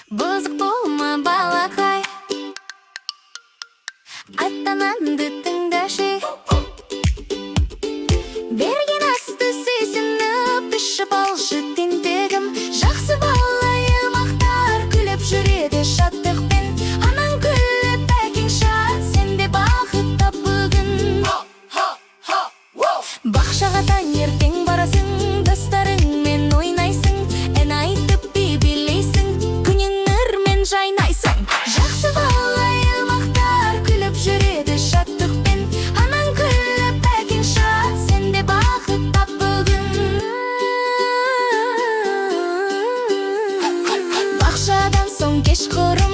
Бұзық болма балақай, айтқанымды тыңдашы. Берген асты сүйсініп, ішіп алшы тентегім. Жақсы балайы мақтар, күліп жүреді шаттықпен. Анаң күліп, әкең шат, сенде бақыт тап бүгін. Бақшаға таңертең барасың, достарыңмен ойнайсың, ән айтып би-билейсің, күнің нұрмен жайнайсың. Жақсы балайы мақтар, күліп жүреді шаттықпен. Анаң күліп, әкең шат, сенде бақыт тап бүгін. Бақшадан соң кешқұрым